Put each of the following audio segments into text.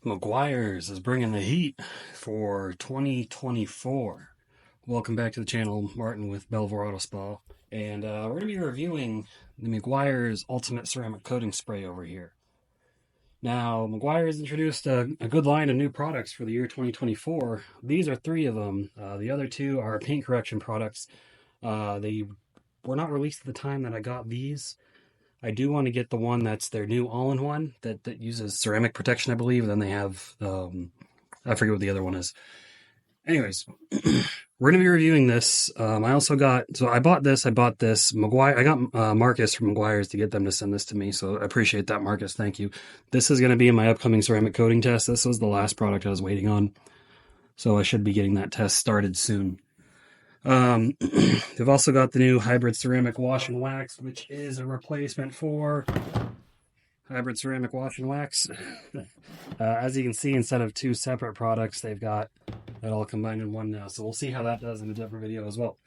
Meguiars is bringing the heat for 2024. Welcome back to the channel, Martin with Belvoir Auto Spa. And we're going to be reviewing the Meguiar's Ultimate Ceramic Coating Spray over here. Now, Meguiar's introduced a good line of new products for the year 2024. These are three of them. The other two are paint correction products. They were not released at the time that I got these. I do want to get the one that's their new all-in-one that uses ceramic protection, I believe. And then they have, I forget what the other one is. Anyways, we're going to be reviewing this. I also I bought this. Meguiar, I got Marcus from Meguiar's to get them to send this to me. So I appreciate that, Marcus. Thank you. This is going to be in my upcoming ceramic coating test. This was the last product I was waiting on. So I should be getting that test started soon. They've also got the new hybrid ceramic wash and wax, which is a replacement for hybrid ceramic wash and wax. As you can see, instead of two separate products, they've got it all combined in one now. So we'll see how that does in a different video as well.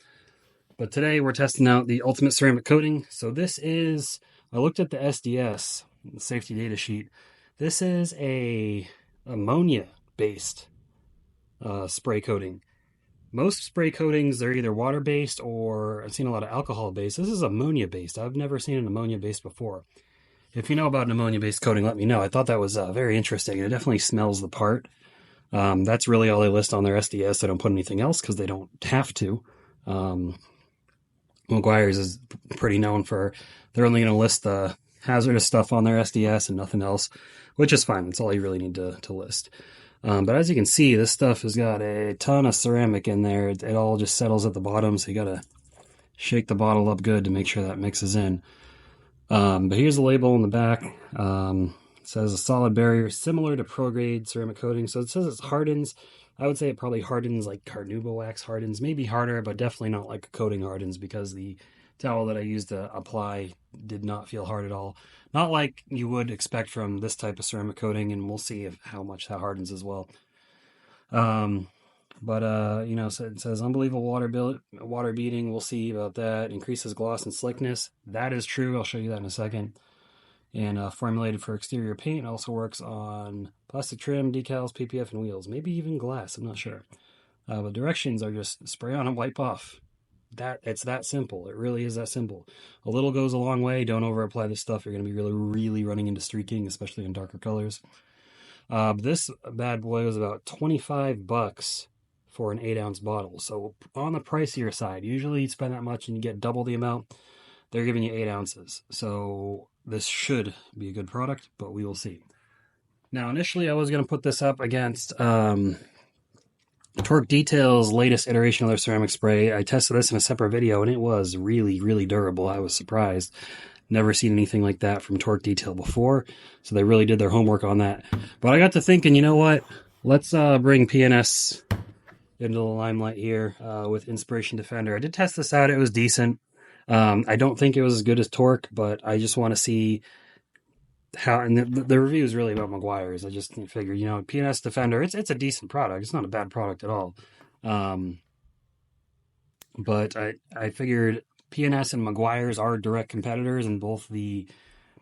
But today we're testing out the Ultimate Ceramic Coating. So this is, I looked at the SDS, the safety data sheet. This is a ammonia-based spray coating. Most spray coatings, they're either water-based or I've seen a lot of alcohol-based. This is ammonia-based. I've never seen an ammonia-based before. If you know about an ammonia-based coating, let me know. I thought that was very interesting. It definitely smells the part. That's really all they list on their SDS. They don't put anything else because they don't have to. Meguiar's is pretty known for, they're only going to list the hazardous stuff on their SDS and nothing else, which is fine. That's all you really need to list. But as you can see, this stuff has got a ton of ceramic in there. It all just settles at the bottom, so you gotta shake the bottle up good to make sure that mixes in. But here's the label on the back. It says a solid barrier similar to pro-grade ceramic coating. So it says it hardens. I would say it probably hardens like carnauba wax hardens. Maybe harder, but definitely not like a coating hardens, because the towel that I used to apply did not feel hard at all. Not like you would expect from this type of ceramic coating, and we'll see how much that hardens as well. You know, so it says unbelievable water beating. We'll see about that. Increases gloss and slickness. That is true. I'll show you that in a second. And formulated for exterior paint. Also works on plastic trim, decals, PPF, and wheels. Maybe even glass. I'm not sure. The directions are just spray on and wipe off. It's that simple. It really is that simple. A little goes a long way. Don't over apply this stuff. You're going to be really running into streaking, especially in darker colors. This bad boy was about $25 for an 8-ounce bottle. So on the pricier side, usually you spend that much and you get double the amount. They're giving you 8 ounces. So this should be a good product, but we will see. Now, initially I was going to put this up against Torque Detail's latest iteration of their ceramic spray. I tested this in a separate video, and it was really durable. I was surprised. Never seen anything like that from Torque Detail before, so they really did their homework on that. But I got to thinking, you know what? Let's bring PNS into the limelight here with Inspiration Defender. I did test this out. It was decent. I don't think it was as good as Torque, but I just want to see how, and the review is really about Meguiar's. I just figured, you know, PNS Defender, it's a decent product. It's not a bad product at all. But I figured PNS and Meguiar's are direct competitors in both the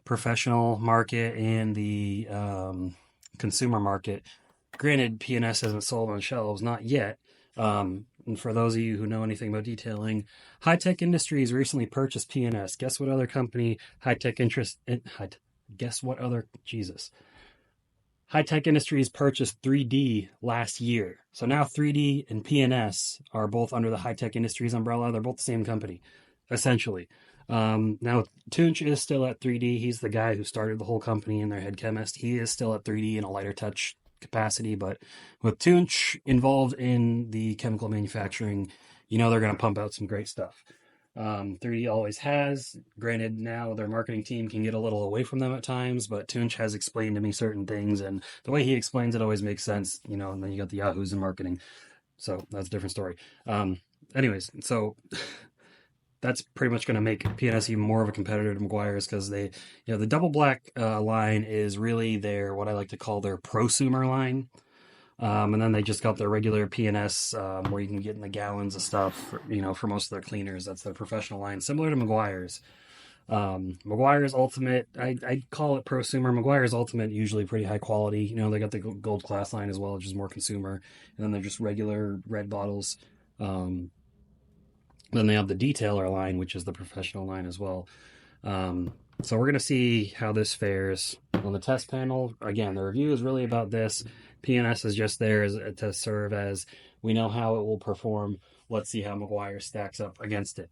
professional market and the consumer market. Granted, PNS hasn't sold on shelves, not yet. And for those of you who know anything about detailing, High Tech Industries recently purchased PNS. Guess what other company High Tech Industries purchased 3D last year. So now 3D and PNS are both under the High Tech Industries umbrella. They're both the same company, essentially. Now, Tunch is still at 3D. He's the guy who started the whole company and their head chemist. He is still at 3D in a lighter touch capacity, but with Tunch involved in the chemical manufacturing, you know they're going to pump out some great stuff. 3D always has. Granted, now their marketing team can get a little away from them at times, but Tunch has explained to me certain things, and the way he explains it always makes sense, you know, and then you got the Yahoos in marketing. So that's a different story. Anyways, so that's pretty much going to make PNS even more of a competitor to Meguiar's, because they, you know, the double black line is really their, what I like to call their prosumer line. And then they just got their regular PNS, where you can get in the gallons of stuff, you know, for most of their cleaners. That's their professional line, similar to Meguiar's. Meguiar's Ultimate, I call it prosumer. Meguiar's Ultimate usually pretty high quality. You know, they got the gold class line as well, which is more consumer, and then they're just regular red bottles. Um, then they have the detailer line, which is the professional line as well. So we're gonna see how this fares on the test panel. Again, the review is really about this. PNS is just there to serve as we know how it will perform. Let's see how Meguiar stacks up against it.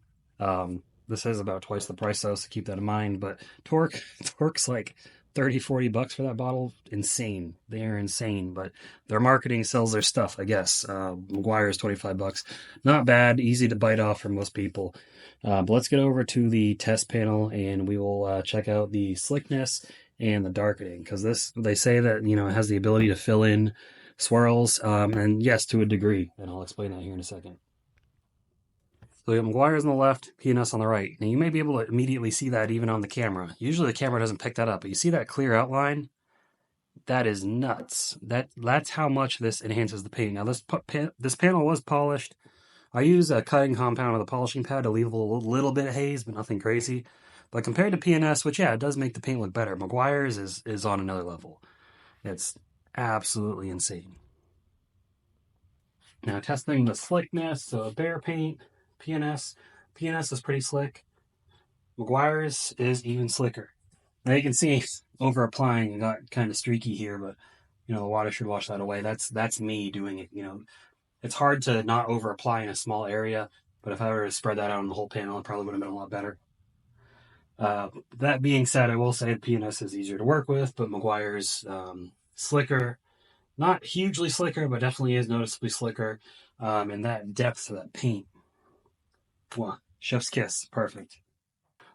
This is about twice the price though, so keep that in mind. But Torque's like 30, $40 for that bottle. Insane. They are insane, but their marketing sells their stuff, I guess. Meguiar's $25. Not bad, easy to bite off for most people. But let's get over to the test panel and we will check out the slickness and the darkening, because they say that it has the ability to fill in swirls, and yes, to a degree, and I'll explain that here in a second. So we have Meguiar's on the left, PNS on the right. Now you may be able to immediately see that even on the camera. Usually the camera doesn't pick that up, but you see that clear outline? That is nuts. That's how much this enhances the paint. Now this panel was polished. I use a cutting compound on the polishing pad to leave a little bit of haze, but nothing crazy. But compared to PNS, which it does make the paint look better, Meguiar's is on another level. It's absolutely insane. Now testing the slickness, so bare paint, PNS is pretty slick. Meguiar's is even slicker. Now you can see over applying, it got kind of streaky here, but the water should wash that away. That's me doing it. It's hard to not over apply in a small area, but if I were to spread that out on the whole panel, it probably would have been a lot better. That being said, I will say PNS is easier to work with, but Meguiar's slicker. Not hugely slicker, but definitely is noticeably slicker. And that depth of that paint. Mwah, chef's kiss. Perfect.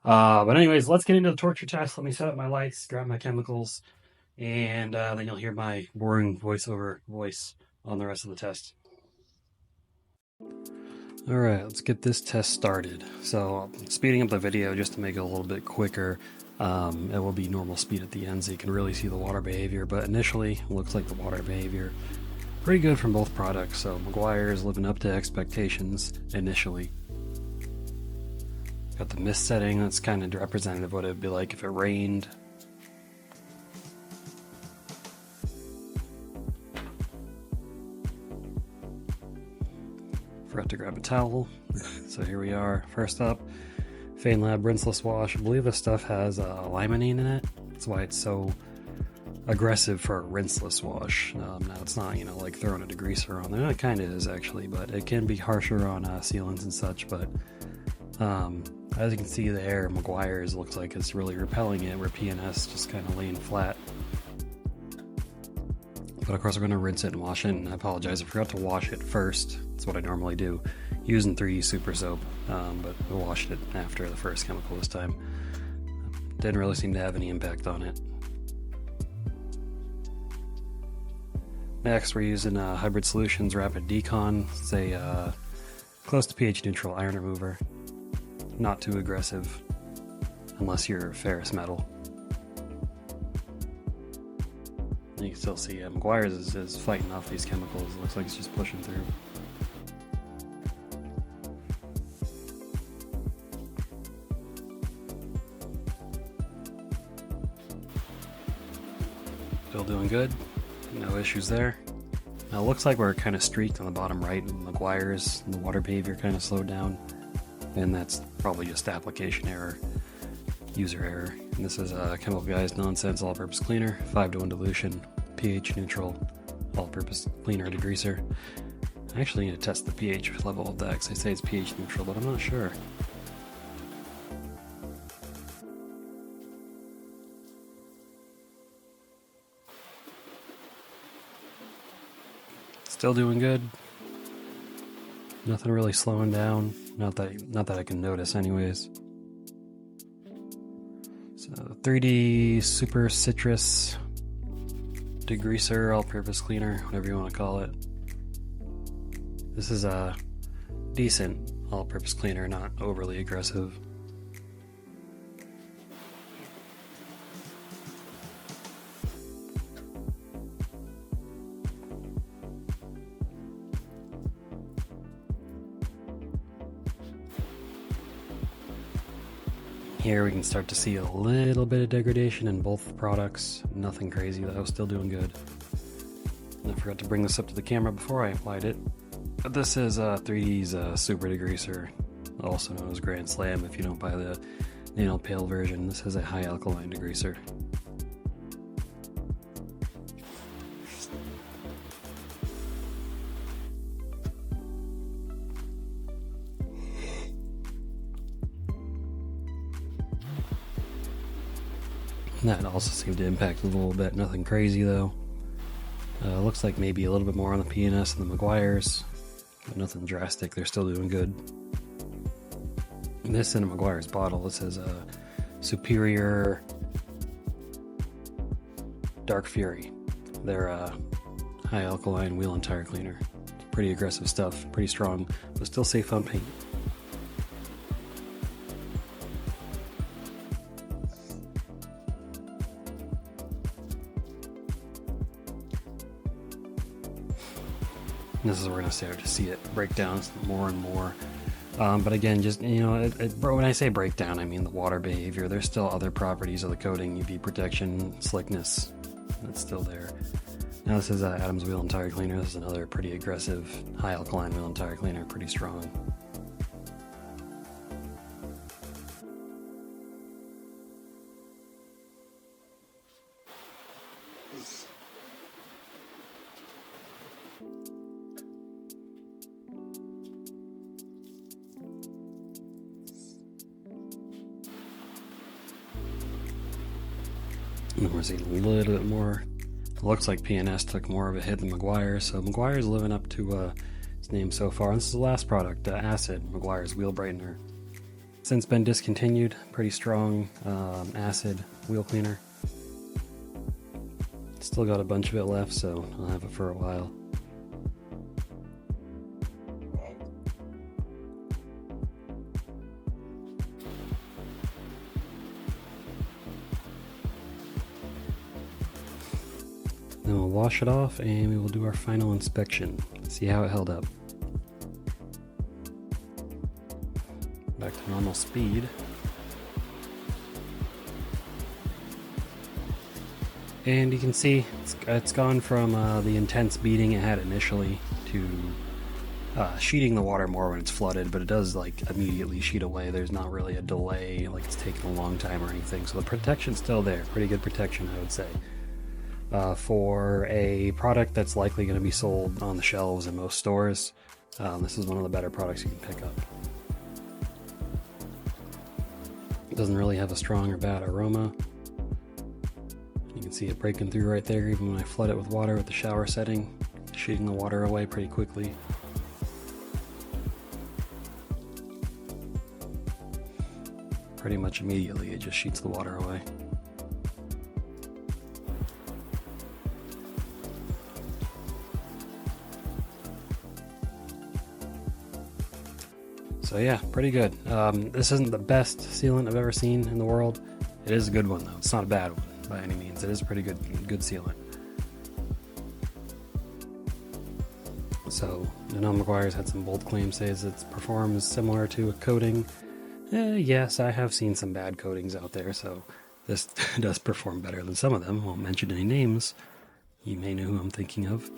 But anyways, let's get into the torture test. Let me set up my lights, grab my chemicals, and then you'll hear my boring voiceover voice on the rest of the test. Alright, let's get this test started. So, speeding up the video just to make it a little bit quicker. It will be normal speed at the end so you can really see the water behavior, but initially it looks like the water behavior pretty good from both products. So Meguiar is living up to expectations initially. Got the mist setting, that's kind of representative of what it would be like if it rained. Forgot to grab a towel. So here we are. First up, Fane Lab Rinseless Wash. I believe this stuff has limonene in it. That's why it's so aggressive for a rinseless wash. Now it's not, like throwing a degreaser on there. It kind of is actually, but it can be harsher on sealants and such. But as you can see there, Meguiar's looks like it's really repelling it, where PNS just kind of laying flat. But of course we're going to rinse it and wash it, and I apologize, I forgot to wash it first. That's what I normally do, using 3D Super Soap, but I washed it after the first chemical this time. Didn't really seem to have any impact on it. Next we're using Hybrid Solutions Rapid Decon. It's a close to pH neutral iron remover. Not too aggressive, unless you're ferrous metal. You can still see Meguiar's is fighting off these chemicals. It looks like it's just pushing through. Still doing good. No issues there. Now it looks like we're kind of streaked on the bottom right with Meguiar's, and the water behavior kind of slowed down. And that's probably just application error, user error. And this is Chemical Guys Nonsense All-Purpose Cleaner, 5:1 dilution, pH neutral, all-purpose cleaner degreaser. I actually need to test the pH level of that because they say it's pH neutral, but I'm not sure. Still doing good. Nothing really slowing down. Not that I can notice anyways. So 3D Super Citrus Degreaser, all-purpose cleaner, whatever you want to call it. This is a decent all-purpose cleaner, not overly aggressive. Here we can start to see a little bit of degradation in both products. Nothing crazy though, still doing good. And I forgot to bring this up to the camera before I applied it. But this is 3D's Super Degreaser, also known as Grand Slam if you don't buy the nail pale version. This is a high alkaline degreaser. That also seemed to impact a little bit, nothing crazy though. Looks like maybe a little bit more on the P&S and the Meguiars, but nothing drastic, they're still doing good. And this in a Meguiar's bottle, this is a Superior Dark Fury. They're a high alkaline wheel and tire cleaner. Pretty aggressive stuff, pretty strong, but still safe on paint. This is where we're going to start to see it break down more and more. But again, just, you know, when I say breakdown, I mean the water behavior. There's still other properties of the coating, UV protection, slickness, that's still there. Now this is Adam's Wheel and Tire Cleaner. This is another pretty aggressive, high alkaline wheel and tire cleaner, pretty strong. And then we're seeing a little bit more. It looks like P&S took more of a hit than Meguiar, so Meguiar's living up to its name so far. This is the last product, Acid, Meguiar's Wheel Brightener. Since been discontinued, pretty strong acid wheel cleaner. Still got a bunch of it left, so I'll have it for a while. Then we'll wash it off and we will do our final inspection. See how it held up. Back to normal speed. And you can see it's gone from the intense beating it had initially to sheeting the water more when it's flooded, but it does like immediately sheet away. There's not really a delay, like it's taken a long time or anything. So the protection's still there. Pretty good protection, I would say. For a product that's likely going to be sold on the shelves in most stores, this is one of the better products you can pick up. It doesn't really have a strong or bad aroma. You can see it breaking through right there even when I flood it with water with the shower setting, sheeting the water away pretty quickly. Pretty much immediately it just sheets the water away. So yeah, pretty good. This isn't the best sealant I've ever seen in the world. It is a good one though. It's not a bad one by any means. It is a pretty good sealant. So I know Meguiar's had some bold claims, says it performs similar to a coating. Yes, I have seen some bad coatings out there, so this does perform better than some of them. Won't mention any names. You may know who I'm thinking of.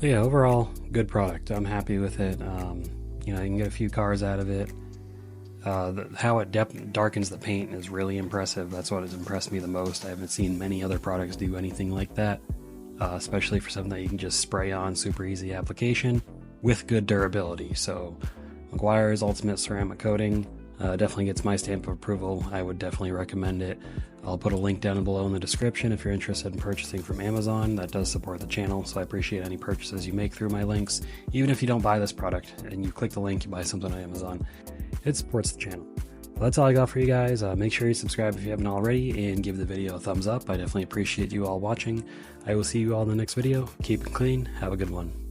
But yeah, overall, good product. I'm happy with it. You know, you can get a few cars out of it. How it darkens the paint is really impressive. That's what has impressed me the most. I haven't seen many other products do anything like that, especially for something that you can just spray on, super easy application with good durability. So Meguiar's Ultimate Ceramic Coating definitely gets my stamp of approval. I would definitely recommend it. I'll put a link down below in the description if you're interested in purchasing from Amazon. That does support the channel, so I appreciate any purchases you make through my links. Even if you don't buy this product and you click the link, you buy something on Amazon, it supports the channel. Well, that's all I got for you guys. Make sure you subscribe if you haven't already and give the video a thumbs up. I definitely appreciate you all watching. I will see you all in the next video. Keep it clean. Have a good one.